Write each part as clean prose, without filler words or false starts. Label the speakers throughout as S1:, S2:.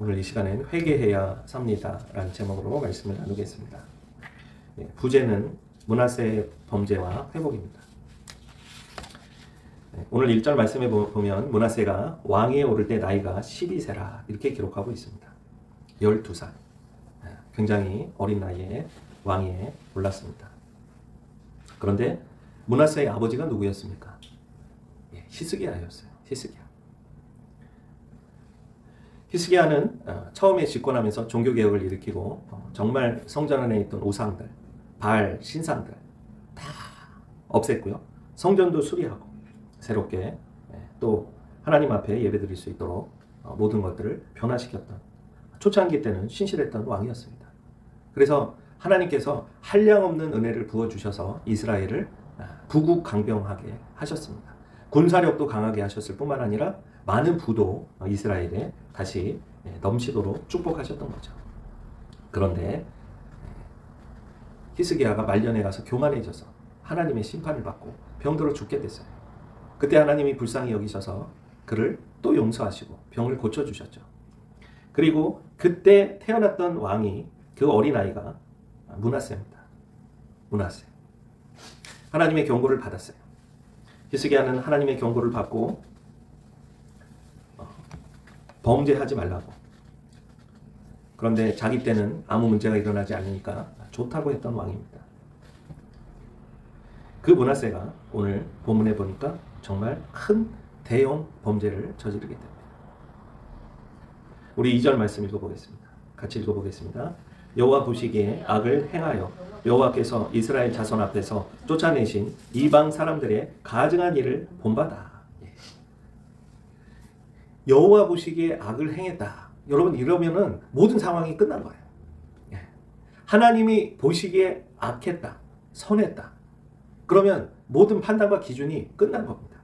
S1: 오늘 이 시간엔 회개해야 삽니다 라는 제목으로 말씀을 나누겠습니다. 부제는 므낫세의 범죄와 회복입니다. 오늘 1절 말씀에 보면 므낫세가 왕위에 오를 때 나이가 12세라 이렇게 기록하고 있습니다. 12살. 굉장히 어린 나이에 왕위에 올랐습니다. 그런데 므낫세의 아버지가 누구였습니까? 히스기야였어요. 히스기야는 처음에 집권하면서 종교개혁을 일으키고 정말 성전 안에 있던 우상들, 바알 신상들 다 없앴고요. 성전도 수리하고 새롭게 또 하나님 앞에 예배드릴 수 있도록 모든 것들을 변화시켰던, 초창기 때는 신실했던 왕이었습니다. 그래서 하나님께서 한량없는 은혜를 부어주셔서 이스라엘을 부국강병하게 하셨습니다. 군사력도 강하게 하셨을 뿐만 아니라 많은 부도 이스라엘에 다시 넘치도록 축복하셨던 거죠. 그런데 히스기야가 말년에 가서 교만해져서 하나님의 심판을 받고 병들어 죽게 됐어요. 그때 하나님이 불쌍히 여기셔서 그를 또 용서하시고 병을 고쳐주셨죠. 그리고 그때 태어났던 왕이, 그 어린아이가 므낫세입니다. 므낫세. 하나님의 경고를 받았어요. 히스기야는 하나님의 경고를 받고 범죄하지 말라고. 그런데 자기 때는 아무 문제가 일어나지 않으니까 좋다고 했던 왕입니다. 그 므낫세가 오늘 본문에 보니까 정말 큰 대형 범죄를 저지르게 됩니다. 우리 2절 말씀 읽어보겠습니다. 같이 읽어보겠습니다. 여호와 보시기에 악을 행하여 여호와께서 이스라엘 자손 앞에서 쫓아내신 이방 사람들의 가증한 일을 본받아. 여호와 보시기에 악을 행했다. 여러분, 이러면은 모든 상황이 끝난 거예요. 하나님이 보시기에 악했다, 선했다. 그러면 모든 판단과 기준이 끝난 겁니다.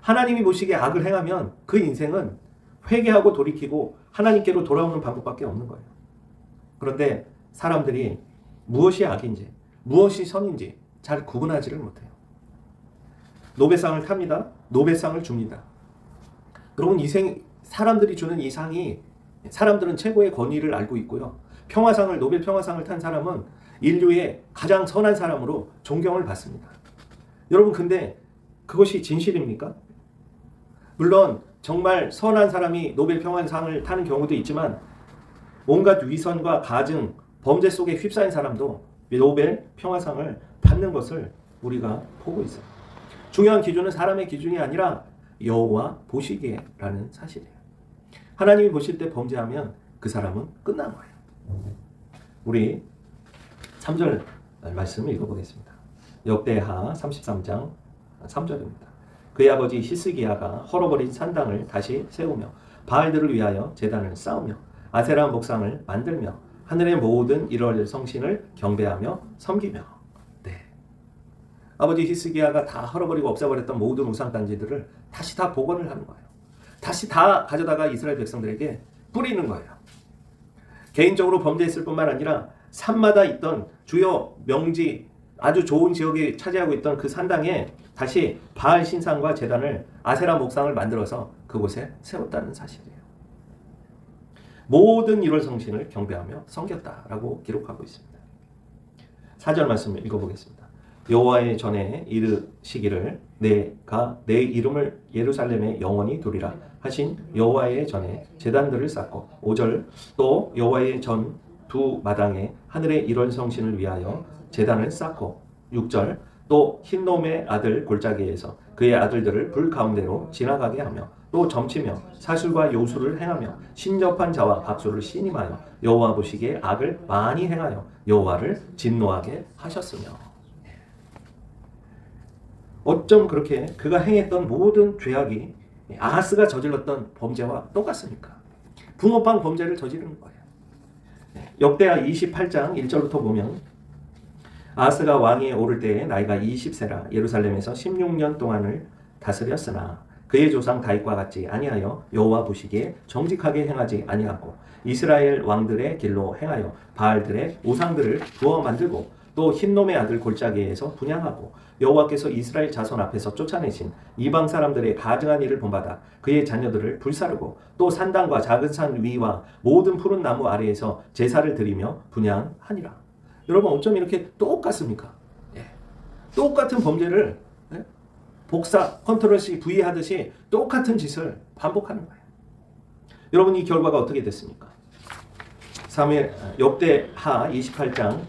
S1: 하나님이 보시기에 악을 행하면 그 인생은 회개하고 돌이키고 하나님께로 돌아오는 방법밖에 없는 거예요. 그런데 사람들이 무엇이 악인지, 무엇이 선인지 잘 구분하지를 못해요. 노벨상을 탑니다. 노벨상을 줍니다. 그러면 사람들이 주는 이 상이, 사람들은 최고의 권위를 알고 있고요. 평화상을, 노벨 평화상을 탄 사람은 인류의 가장 선한 사람으로 존경을 받습니다. 여러분, 근데 그것이 진실입니까? 물론 정말 선한 사람이 노벨 평화상을 타는 경우도 있지만 온갖 위선과 가증, 범죄 속에 휩싸인 사람도 노벨 평화상을 받는 것을 우리가 보고 있어요. 중요한 기준은 사람의 기준이 아니라 여호와 보시기에라는 사실이에요. 하나님이 보실 때 범죄하면 그 사람은 끝난 거예요. 우리 3절 말씀을 읽어보겠습니다. 역대하 33장 3절입니다. 그의 아버지 히스기야가 헐어버린 산당을 다시 세우며 바알들을 위하여 제단을 쌓으며 아세라 목상을 만들며 하늘의 모든 일월 성신을 경배하며 섬기며. 아버지 히스기야가 다 헐어버리고 없애버렸던 모든 우상단지들을 다시 다 복원을 하는 거예요. 다시 다 가져다가 이스라엘 백성들에게 뿌리는 거예요. 개인적으로 범죄했을 뿐만 아니라 산마다 있던 주요 명지, 아주 좋은 지역에 차지하고 있던 그 산당에 다시 바알 신상과 제단을, 아세라 목상을 만들어서 그곳에 세웠다는 사실이에요. 모든 일월 성신을 경배하며 섬겼다라고 기록하고 있습니다. 4절 말씀을 읽어보겠습니다. 여호와의 전에 이르시기를 내가 내 이름을 예루살렘에 영원히 두리라 하신 여호와의 전에 제단들을 쌓고. 5절 또 여호와의 전 두 마당에 하늘의 일월 성신을 위하여 제단을 쌓고. 6절 또 흰놈의 아들 골짜기에서 그의 아들들을 불 가운데로 지나가게 하며 또 점치며 사술과 요술을 행하며 신접한 자와 박수를 신임하여 여호와 보시기에 악을 많이 행하여 여호와를 진노하게 하셨으며. 어쩜 그렇게 그가 행했던 모든 죄악이 아하스가 저질렀던 범죄와 똑같습니까? 붕어빵 범죄를 저지르는 거예요. 역대하 28장 1절부터 보면 아하스가 왕위에 오를 때에 나이가 20세라 예루살렘에서 16년 동안을 다스렸으나 그의 조상 다윗과 같이 아니하여 여호와 보시기에 정직하게 행하지 아니하고 이스라엘 왕들의 길로 행하여 바알들의 우상들을 부어 만들고 또 흰놈의 아들 골짜기에서 분향하고 여호와께서 이스라엘 자손 앞에서 쫓아내신 이방 사람들의 가증한 일을 본받아 그의 자녀들을 불사르고 또 산당과 작은 산 위와 모든 푸른 나무 아래에서 제사를 드리며 분향하니라. 여러분 어쩜 이렇게 똑같습니까? 똑같은 범죄를 복사, 컨트롤 C, V 하듯이 똑같은 짓을 반복하는 거예요. 여러분 이 결과가 어떻게 됐습니까? 역대하 28장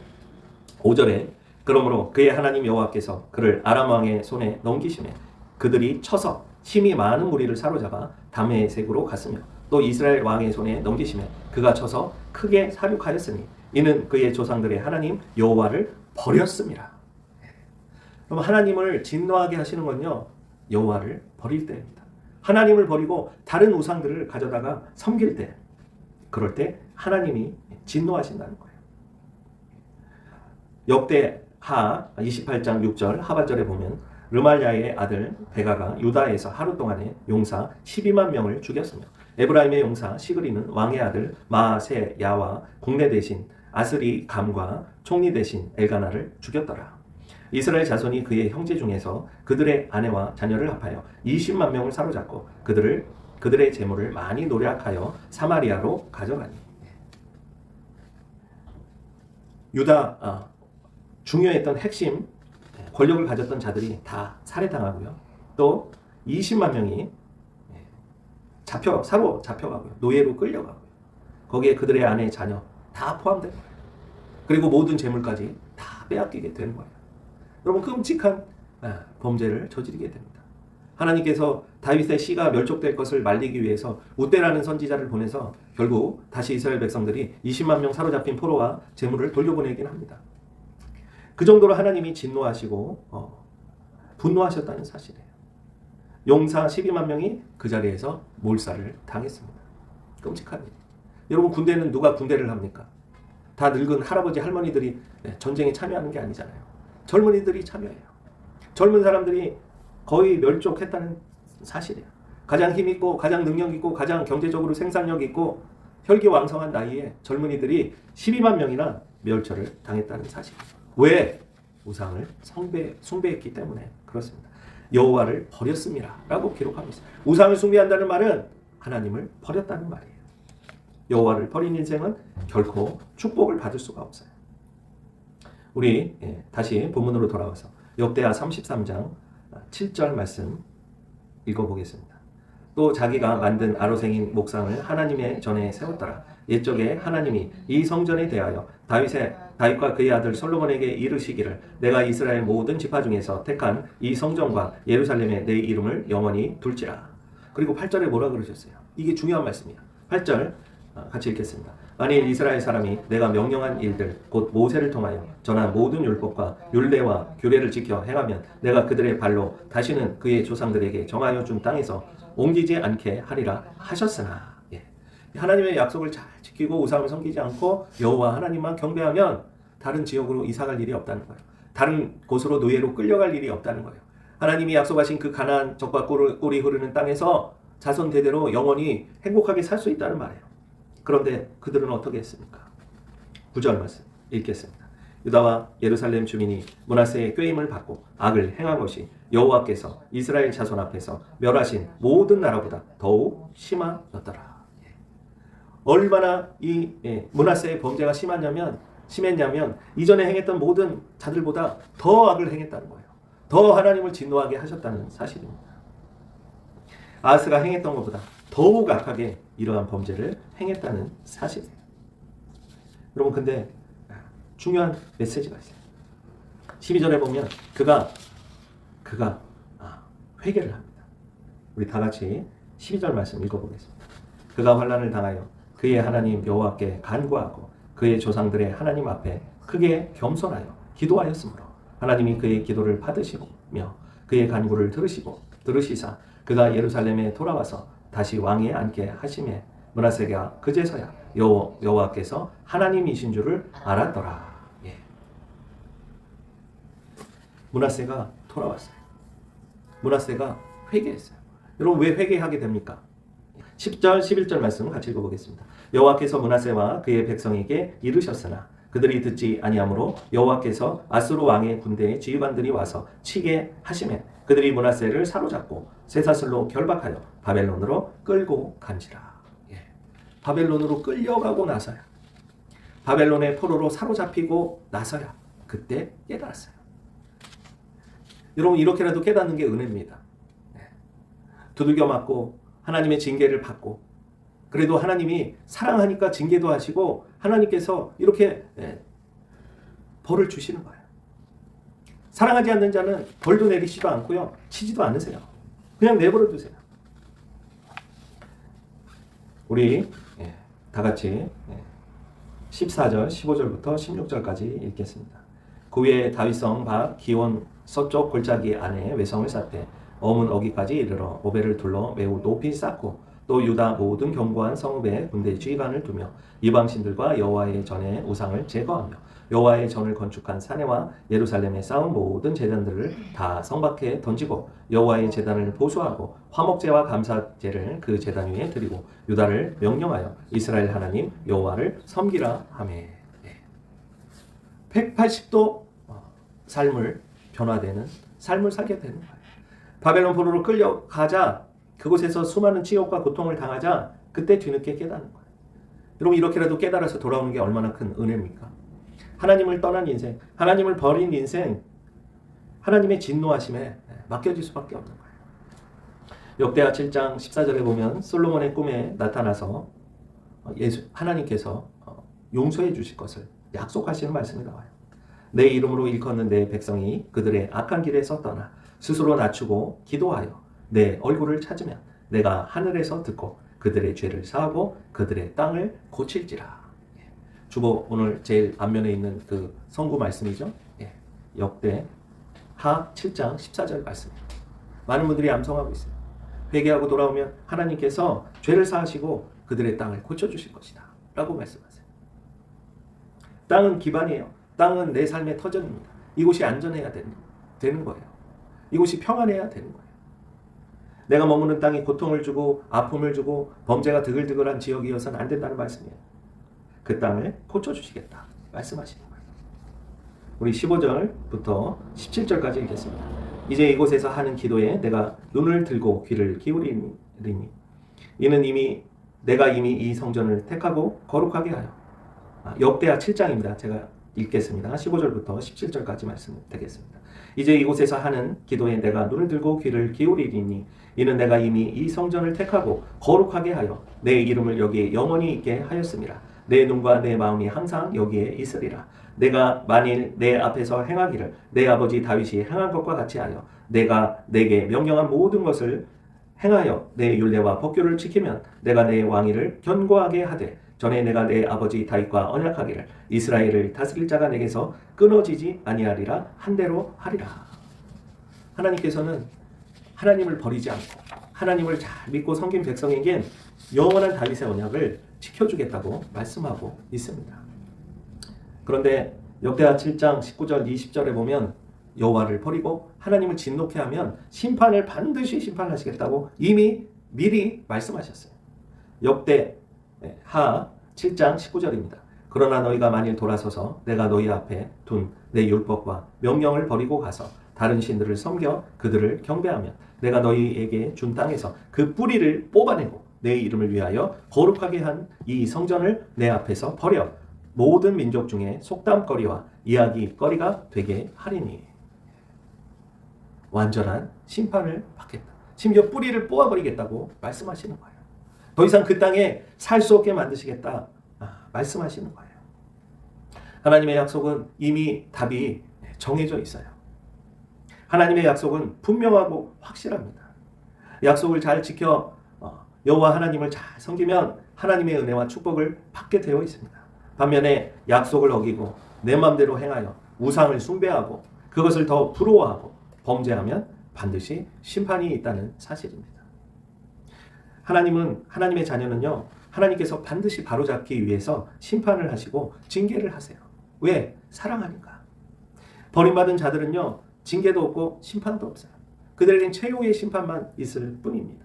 S1: 5절에 그러므로 그의 하나님 여호와께서 그를 아람 왕의 손에 넘기시매 그들이 쳐서 힘이 많은 무리를 사로잡아 다메섹으로 갔으며 또 이스라엘 왕의 손에 넘기시매 그가 쳐서 크게 사륙하였으니 이는 그의 조상들의 하나님 여호와를 버렸습니다. 그럼 하나님을 진노하게 하시는 건요, 여호와를 버릴 때입니다. 하나님을 버리고 다른 우상들을 가져다가 섬길 때, 그럴 때 하나님이 진노하신다는 거예요. 역대하 28장 6절 하반절에 보면 르말야의 아들 베가가 유다에서 하루 동안에 용사 12만 명을 죽였으며 에브라임의 용사 시그리는 왕의 아들 마세야와 국내 대신 아스리 감과 총리 대신 엘가나를 죽였더라. 이스라엘 자손이 그의 형제 중에서 그들의 아내와 자녀를 합하여 20만 명을 사로잡고 그들의 재물을 많이 노략하여 사마리아로 가져가니. 유다 중요했던 핵심 권력을 가졌던 자들이 다 살해당하고요. 또 20만 명이 사로 잡혀가고요. 노예로 끌려가고요. 거기에 그들의 아내, 자녀 다 포함된 거예요. 그리고 모든 재물까지 다 빼앗기게 되는 거예요. 여러분 끔찍한 범죄를 저지르게 됩니다. 하나님께서 다윗의 씨가 멸족될 것을 말리기 위해서 룻대라는 선지자를 보내서 결국 다시 이스라엘 백성들이 20만 명 사로잡힌 포로와 재물을 돌려보내긴 합니다. 그 정도로 하나님이 진노하시고 분노하셨다는 사실이에요. 용사 12만 명이 그 자리에서 몰살을 당했습니다. 끔찍한 일. 여러분 군대는 누가 군대를 합니까? 다 늙은 할아버지 할머니들이 전쟁에 참여하는 게 아니잖아요. 젊은이들이 참여해요. 젊은 사람들이 거의 멸족했다는 사실이에요. 가장 힘있고 가장 능력있고 가장 경제적으로 생산력있고 혈기왕성한 나이에 젊은이들이 12만 명이나 멸절을 당했다는 사실이에요. 왜? 우상을 숭배했기 때문에 그렇습니다. 여호와를 버렸습니다 라고 기록하고 있어요. 우상을 숭배한다는 말은 하나님을 버렸다는 말이에요. 여호와를 버린 인생은 결코 축복을 받을 수가 없어요. 우리 다시 본문으로 돌아와서 역대하 33장 7절 말씀 읽어보겠습니다. 또 자기가 만든 아로생인 목상을 하나님의 전에 세웠더라. 옛적에 하나님이 이 성전에 대하여 다윗과 그의 아들 솔로몬에게 이르시기를 내가 이스라엘 모든 지파 중에서 택한 이 성전과 예루살렘에 내 이름을 영원히 둘지라. 그리고 8절에 뭐라 그러셨어요? 이게 중요한 말씀이에요. 8절 같이 읽겠습니다. 만일 이스라엘 사람이 내가 명령한 일들 곧 모세를 통하여 전한 모든 율법과 율례와 규례를 지켜 행하면 내가 그들의 발로 다시는 그의 조상들에게 정하여 준 땅에서 옮기지 않게 하리라 하셨으나. 하나님의 약속을 잘 지키고 우상을 섬기지 않고 여호와 하나님만 경배하면 다른 지역으로 이사갈 일이 없다는 거예요. 다른 곳으로 노예로 끌려갈 일이 없다는 거예요. 하나님이 약속하신 그 가나안 젖과 꿀이 흐르는 땅에서 자손 대대로 영원히 행복하게 살 수 있다는 말이에요. 그런데 그들은 어떻게 했습니까? 9절 말씀 읽겠습니다. 유다와 예루살렘 주민이 므낫세의 꾀임을 받고 악을 행한 것이 여호와께서 이스라엘 자손 앞에서 멸하신 모든 나라보다 더욱 심하였더라. 얼마나 이 므낫세의 범죄가 심했냐면 이전에 행했던 모든 자들보다 더 악을 행했다는 거예요. 더 하나님을 진노하게 하셨다는 사실입니다. 아하스가 행했던 것보다 더욱 악하게 이러한 범죄를 행했다는 사실이에요. 여러분 근데 중요한 메시지가 있어요. 12절에 보면 그가 회개를 합니다. 우리 다 같이 12절 말씀 읽어보겠습니다. 그가 환난을 당하여 그의 하나님 여호와께 간구하고 그의 조상들의 하나님 앞에 크게 겸손하여 기도하였으므로 하나님이 그의 기도를 받으시며 그의 간구를 들으시사 그가 예루살렘에 돌아와서 다시 왕위에 앉게 하심에 므낫세가 그제서야 여호와께서 하나님이신 줄을 알았더라. 므낫세가 돌아왔어요. 므낫세가 회개했어요. 여러분 왜 회개하게 됩니까? 10절 11절 말씀 같이 읽어보겠습니다. 여호와께서 므낫세와 그의 백성에게 이르셨으나 그들이 듣지 아니하므로 여호와께서 아수르 왕의 군대의 지휘관들이 와서 치게 하시매 그들이 므낫세를 사로잡고 쇠사슬로 결박하여 바벨론으로 끌고 간지라. 바벨론으로 끌려가고 나서야, 바벨론의 포로로 사로잡히고 나서야 그때 깨달았어요. 여러분, 이렇게라도 깨닫는 게 은혜입니다. 두들겨 맞고 하나님의 징계를 받고, 그래도 하나님이 사랑하니까 징계도 하시고 하나님께서 이렇게 벌을 주시는 거예요. 사랑하지 않는 자는 벌도 내리시지도 않고요, 치지도 않으세요. 그냥 내버려 두세요. 우리 다 같이 14절, 15절부터 16절까지 읽겠습니다. 그 위에 다윗성 바 기온 서쪽 골짜기 안에 외성을 쌓되 어문 어기까지 이르러 오벨을 둘러 매우 높이 쌓고 또 유다 모든 견고한 성읍에 군대 지휘관을 두며 이방신들과 여호와의 전에 우상을 제거하며 여호와의 전을 건축한 사내와 예루살렘에 쌓은 모든 제단들을 다 성 밖에 던지고 여호와의 제단을 보수하고 화목제와 감사제를 그 제단 위에 드리고 유다를 명령하여 이스라엘 하나님 여호와를 섬기라 하매. 180도 삶을 변화되는 삶을 살게 되는 거예요. 바벨론 포로로 끌려가자, 그곳에서 수많은 치욕과 고통을 당하자 그때 뒤늦게 깨닫는 거예요. 여러분, 이렇게라도 깨달아서 돌아오는 게 얼마나 큰 은혜입니까? 하나님을 떠난 인생, 하나님을 버린 인생, 하나님의 진노하심에 맡겨질 수밖에 없는 거예요. 역대하 7장 14절에 보면 솔로몬의 꿈에 나타나서 하나님께서 용서해 주실 것을 약속하시는 말씀이 나와요. 내 이름으로 일컫는 내 백성이 그들의 악한 길에서 떠나 스스로 낮추고 기도하여 내 얼굴을 찾으면 내가 하늘에서 듣고 그들의 죄를 사하고 그들의 땅을 고칠지라. 주보 오늘 제일 앞면에 있는 그 성구 말씀이죠. 역대하 7장 14절 말씀입니다. 많은 분들이 암송하고 있어요. 회개하고 돌아오면 하나님께서 죄를 사하시고 그들의 땅을 고쳐주실 것이다 라고 말씀하세요. 땅은 기반이에요. 땅은 내 삶의 터전입니다. 이곳이 안전해야 되는 거예요. 이곳이 평안해야 되는 거예요. 내가 머무는 땅이 고통을 주고 아픔을 주고 범죄가 드글드글한 지역이어서는 안 된다는 말씀이에요. 그 땅을 고쳐주시겠다 말씀하시는 거예요. 우리 15절부터 17절까지 읽겠습니다. 이제 이곳에서 하는 기도에 내가 눈을 들고 귀를 기울이니 이는 내가 이미 이 성전을 택하고 거룩하게 하여. 역대하 7장입니다. 제가 읽겠습니다. 15절부터 17절까지 말씀 되겠습니다. 이제 이곳에서 하는 기도에 내가 눈을 들고 귀를 기울이리니 이는 내가 이미 이 성전을 택하고 거룩하게 하여 내 이름을 여기에 영원히 있게 하였습니다. 내 눈과 내 마음이 항상 여기에 있으리라. 내가 만일 내 앞에서 행하기를 내 아버지 다윗이 행한 것과 같이 하여 내가 내게 명령한 모든 것을 행하여 내 율례와 법규를 지키면 내가 내 왕위를 견고하게 하되 전에 내가 내 아버지 다윗과 언약하기를 이스라엘을 다스릴 자가 내게서 끊어지지 아니하리라 한 대로 하리라. 하나님께서는 하나님을 버리지 않고 하나님을 잘 믿고 섬긴 백성에겐 영원한 다윗의 언약을 지켜주겠다고 말씀하고 있습니다. 그런데 역대하 7장 19절 20절에 보면 여호와를 버리고 하나님을 진노케 하면 심판을 반드시 심판하시겠다고 이미 미리 말씀하셨어요. 역대하 7장 19절입니다. 그러나 너희가 만일 돌아서서 내가 너희 앞에 둔 내 율법과 명령을 버리고 가서 다른 신들을 섬겨 그들을 경배하면 내가 너희에게 준 땅에서 그 뿌리를 뽑아내고 내 이름을 위하여 거룩하게 한 이 성전을 내 앞에서 버려 모든 민족 중에 속담거리와 이야기거리가 되게 하리니. 완전한 심판을 받겠다. 심지어 뿌리를 뽑아버리겠다고 말씀하시는 거예요. 더 이상 그 땅에 살 수 없게 만드시겠다 말씀하시는 거예요. 하나님의 약속은 이미 답이 정해져 있어요. 하나님의 약속은 분명하고 확실합니다. 약속을 잘 지켜 여호와 하나님을 잘 섬기면 하나님의 은혜와 축복을 받게 되어 있습니다. 반면에 약속을 어기고 내 마음대로 행하여 우상을 숭배하고 그것을 더 부러워하고 범죄하면 반드시 심판이 있다는 사실입니다. 하나님의 자녀는요, 하나님께서 반드시 바로잡기 위해서 심판을 하시고 징계를 하세요. 왜? 사랑하니까. 버림받은 자들은요, 징계도 없고 심판도 없어요. 그들에겐 최후의 심판만 있을 뿐입니다.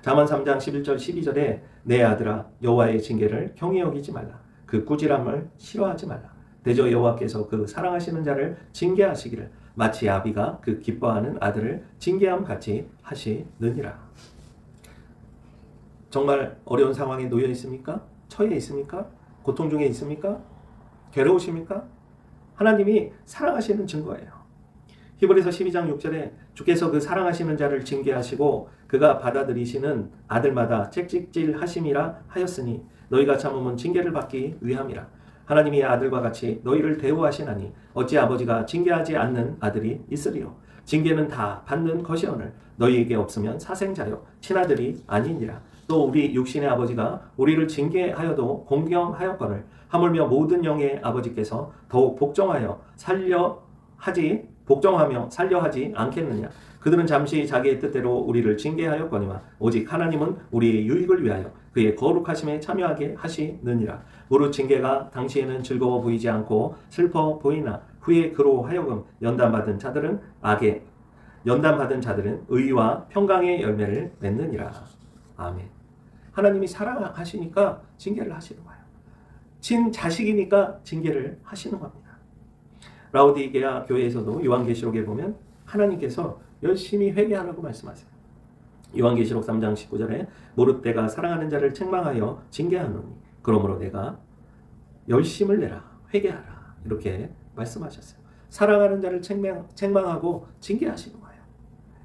S1: 잠언 3장 11절 12절에 내 아들아 여호와의 징계를 경히 여기지 말라. 그 꾸지람을 싫어하지 말라. 대저 여호와께서 그 사랑하시는 자를 징계하시기를 마치 아비가 그 기뻐하는 아들을 징계함 같이 하시느니라. 정말 어려운 상황에 놓여 있습니까? 처해 있습니까? 고통 중에 있습니까? 괴로우십니까? 하나님이 사랑하시는 증거예요. 히브리서 12장 6절에 주께서 그 사랑하시는 자를 징계하시고 그가 받아들이시는 아들마다 채찍질 하심이라 하였으니 너희가 참음은 징계를 받기 위함이라. 하나님이 아들과 같이 너희를 대우하시나니 어찌 아버지가 징계하지 않는 아들이 있으리요. 징계는 다 받는 것이오늘 너희에게 없으면 사생자요 친아들이 아니니라. 또 우리 육신의 아버지가 우리를 징계하여도 공경하였거늘 하물며 모든 영의 아버지께서 더욱 복종하며 살려하지 않겠느냐. 그들은 잠시 자기의 뜻대로 우리를 징계하였거니와 오직 하나님은 우리의 유익을 위하여 그의 거룩하심에 참여하게 하시느니라. 무릇 징계가 당시에는 즐거워 보이지 않고 슬퍼 보이나 후에 그로 하여금 연단받은 자들은 의와 평강의 열매를 맺느니라. 아멘. 하나님이 사랑하시니까 징계를 하시는 거예요. 친자식이니까 징계를 하시는 겁니다. 라오디게아 교회에서도 요한계시록에 보면 하나님께서 열심히 회개하라고 말씀하세요. 요한계시록 3장 19절에 무릇 내가 사랑하는 자를 책망하여 징계하노니 그러므로 내가 열심을 내라 회개하라 이렇게 말씀하셨어요. 사랑하는 자를 책망하고 징계하시는 거예요.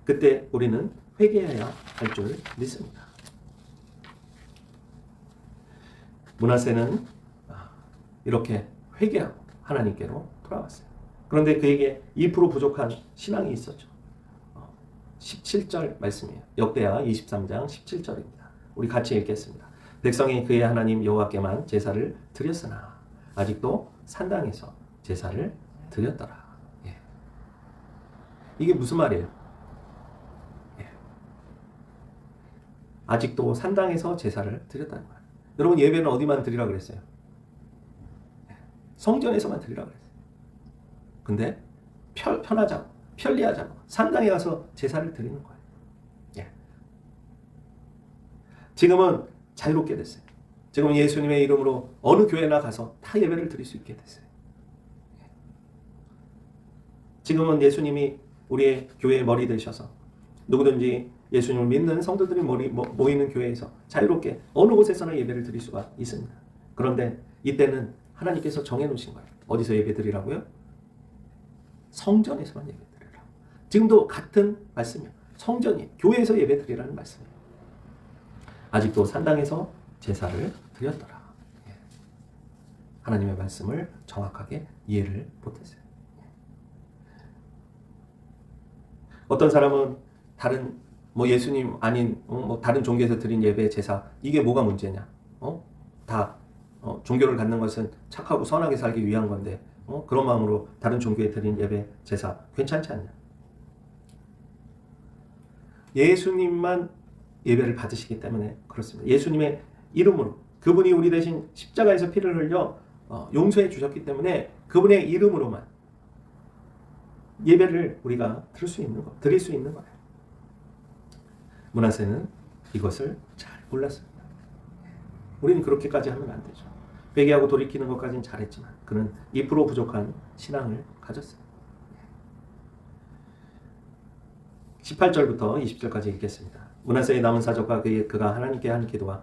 S1: 그때 우리는 회개해야 할 줄 믿습니다. 므낫세는 이렇게 회개하고 하나님께로 돌아왔어요. 그런데 그에게 2% 부족한 신앙이 있었죠. 17절 말씀이에요. 역대하 23장 17절입니다. 우리 같이 읽겠습니다. 백성이 그의 하나님 여호와께만 제사를 드렸으나 아직도 산당에서 제사를 드렸더라. 예. 이게 무슨 말이에요? 예. 아직도 산당에서 제사를 드렸다는 거예요. 여러분 예배는 어디만 드리라고 그랬어요? 성전에서만 드리라고 그랬어요. 근데 편하자고 편리하자고 산당에 가서 제사를 드리는 거예요. 예. 지금은 자유롭게 됐어요. 지금은 예수님의 이름으로 어느 교회나 가서 다 예배를 드릴 수 있게 됐어요. 예. 지금은 예수님이 우리의 교회의 머리 되셔서 누구든지 예수님을 믿는 성도들이 모이는 교회에서 자유롭게 어느 곳에서나 예배를 드릴 수가 있습니다. 그런데 이때는 하나님께서 정해놓으신 거예요. 어디서 예배 드리라고요? 성전에서만 예배 드리라고. 지금도 같은 말씀이에요. 성전이 교회에서 예배 드리라는 말씀이에요. 아직도 산당에서 제사를 드렸더라. 예. 하나님의 말씀을 정확하게 이해를 못했어요. 어떤 사람은 다른 예수님 아닌 다른 종교에서 드린 예배 제사 이게 뭐가 문제냐? 다 종교를 갖는 것은 착하고 선하게 살기 위한 건데 그런 마음으로 다른 종교에 드린 예배 제사 괜찮지 않냐? 예수님만 예배를 받으시기 때문에 그렇습니다. 예수님의 이름으로 그분이 우리 대신 십자가에서 피를 흘려 용서해 주셨기 때문에 그분의 이름으로만 예배를 우리가 드릴 수 있는 거예요. 므낫세는 이것을 잘 몰랐습니다. 우리는 그렇게까지 하면 안 되죠. 회개하고 돌이키는 것까지는 잘했지만 그는 2% 부족한 신앙을 가졌어요. 18절부터 20절까지 읽겠습니다. 므낫세의 남은 사적과 그가 하나님께 한 기도와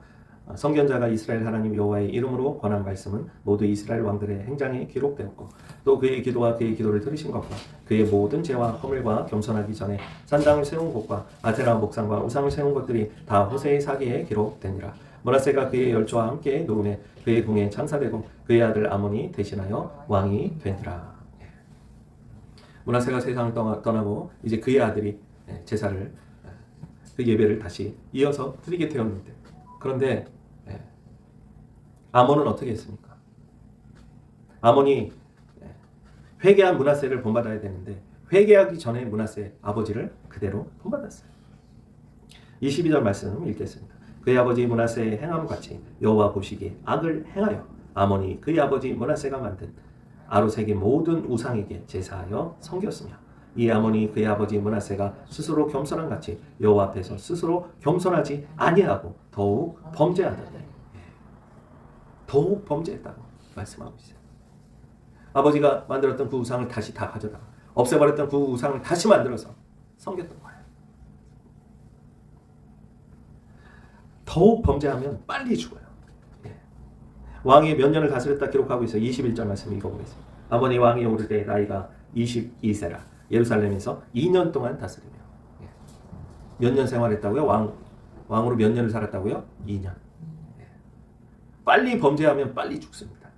S1: 선견자가 이스라엘 하나님 여호와의 이름으로 권한 말씀은 모두 이스라엘 왕들의 행장에 기록되었고 또 그의 기도와 그의 기도를 들으신 것과 그의 모든 죄와 허물과 겸손하기 전에 산당을 세운 곳과 아세라 목상과 우상을 세운 것들이 다 호세의 사기에 기록되니라. 므낫세가 그의 열조와 함께 녹음해 그의 궁에 장사되고 그의 아들 아몬이 대신하여 왕이 되니라. 므낫세가 세상을 떠나고 이제 그의 아들이 제사를 그 예배를 다시 이어서 드리게 되었는데 그런데 아몬은 어떻게 했습니까? 아몬이 회개한 므낫세를 본받아야 되는데 회개하기 전에 므낫세 아버지를 그대로 본받았어요. 22절 말씀 읽겠습니다. 그의 아버지 므낫세의 행함같이 여호와 보시기에 악을 행하여 아몬이 그의 아버지 므낫세가 만든 아로색의 모든 우상에게 제사하여 섬겼으며 이 아몬이 그의 아버지 므낫세가 스스로 겸손한 같이 여호와 앞에서 스스로 겸손하지 아니하고 더욱 범죄하더니 더욱 범죄했다고. 말씀하고 있어요. 아버지가 만들었던 그 우상을 다시 다 가져다가 없애버렸던 그 우상을 다시 만들어서 섬겼던 거예요. 더욱 범죄하면 빨리 죽어요. 예. 왕이 몇 년을 다스렸다 기록하고 있어요. 21절 말씀 읽어보겠습니다. 아버니 왕이 오를 때 나이가 22세라 예루살렘에서 2년 동안 다스리며. 예. 몇 년 생활했다고요? 왕으로 몇 년을 살았다고요? 2년. 예. 빨리 범죄하면 빨리 죽습니다.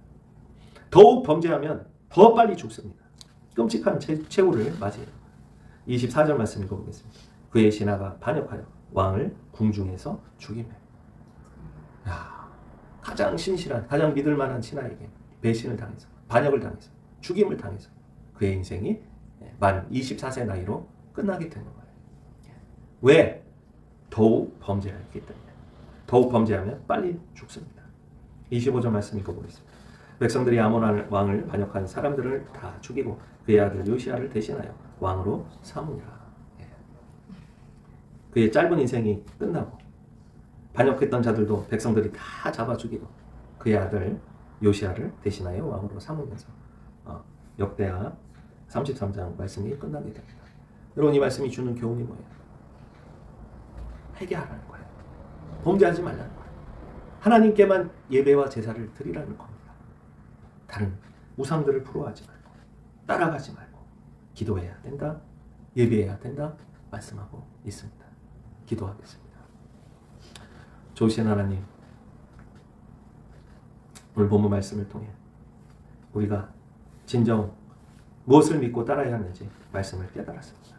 S1: 더욱 범죄하면 더 빨리 죽습니다. 끔찍한 최후를 맞이해요. 24절 말씀 읽어보겠습니다. 그의 신하가 반역하여 왕을 궁중에서 죽이며. 가장 신실한, 가장 믿을 만한 신하에게 배신을 당해서, 반역을 당해서, 죽임을 당해서 그의 인생이 만 24세 나이로 끝나게 되는 거예요. 왜? 더욱 범죄했기 때문에. 더욱 범죄하면 빨리 죽습니다. 25절 말씀 읽어보겠습니다. 백성들이 아몬 왕을 반역한 사람들을 다 죽이고 그의 아들 요시야를 대신하여 왕으로 삼으니라. 그의 짧은 인생이 끝나고 반역했던 자들도 백성들이 다 잡아 죽이고 그의 아들 요시야를 대신하여 왕으로 삼으면서 역대하 33장 말씀이 끝나게 됩니다. 여러분, 이 말씀이 주는 교훈이 뭐예요? 회개하라는 거예요. 범죄하지 말라는 거예요. 하나님께만 예배와 제사를 드리라는 겁니다. 다른 우상들을 부러워하지 말고 따라가지 말고 기도해야 된다, 예배해야 된다 말씀하고 있습니다. 기도하겠습니다. 좋으신 하나님, 오늘 본문 말씀을 통해 우리가 진정 무엇을 믿고 따라야 하는지 말씀을 깨달았습니다.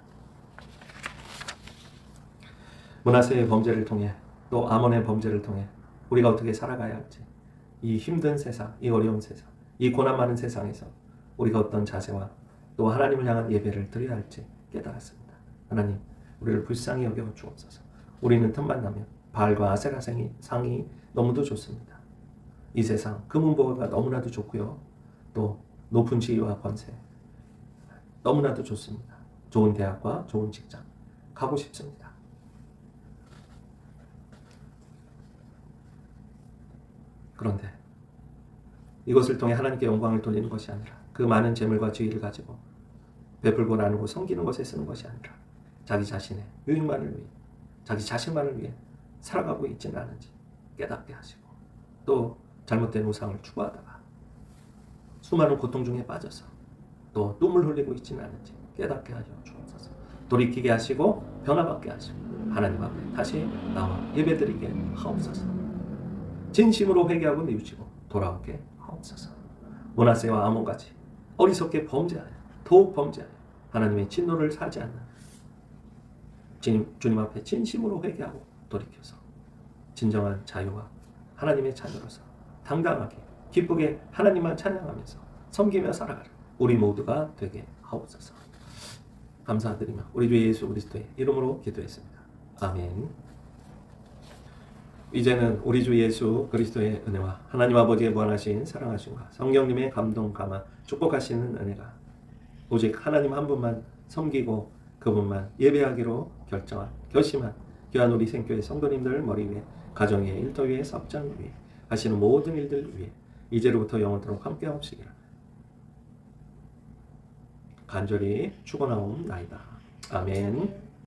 S1: 므낫세의 범죄를 통해 또 아몬의 범죄를 통해 우리가 어떻게 살아가야 할지, 이 힘든 세상, 이 어려운 세상, 이 고난 많은 세상에서 우리가 어떤 자세와 또 하나님을 향한 예배를 드려야 할지 깨달았습니다. 하나님, 우리를 불쌍히 여겨 주옵소서. 우리는 틈만 나면 바알과 아세라 상이 너무도 좋습니다. 이 세상 금은보화가 너무나도 좋고요. 또 높은 지위와 권세 너무나도 좋습니다. 좋은 대학과 좋은 직장 가고 싶습니다. 그런데 이것을 통해 하나님께 영광을 돌리는 것이 아니라 그 많은 재물과 지위를 가지고 베풀고 나누고 섬기는 것에 쓰는 것이 아니라 자기 자신의 유익만을 위해, 자기 자신만을 위해 살아가고 있지는 않은지 깨닫게 하시고, 또 잘못된 우상을 추구하다가 수많은 고통 중에 빠져서 또 눈물 흘리고 있지는 않은지 깨닫게 하여 주옵소서. 돌이키게 하시고 변화받게 하시고 하나님 앞에 다시 나와 예배드리게 하옵소서. 진심으로 회개하고 뉘우치고 돌아오게 하옵소서. 므낫세와 아몬같이 어리석게 범죄하여 더욱 범죄하여 하나님의 진노를 사지 않는 주님 앞에 진심으로 회개하고 돌이켜서 진정한 자유와 하나님의 자녀로서 당당하게 기쁘게 하나님만 찬양하면서 섬기며 살아가는 우리 모두가 되게 하옵소서. 감사드리며 우리 주 예수 그리스도의 이름으로 기도했습니다. 아멘. 이제는 우리 주 예수 그리스도의 은혜와 하나님 아버지의 무한하신 사랑하심과 성령님의 감동 감화 축복하시는 은혜가 오직 하나님 한 분만 섬기고 그분만 예배하기로 결심한 귀한 우리 생교회 성도님들 머리 위에, 가정 위에, 일터 위에, 삽장 위에 하시는 모든 일들 위에 이제로부터 영원토록 함께 하옵시기를 간절히 축원하옵나이다. 아멘.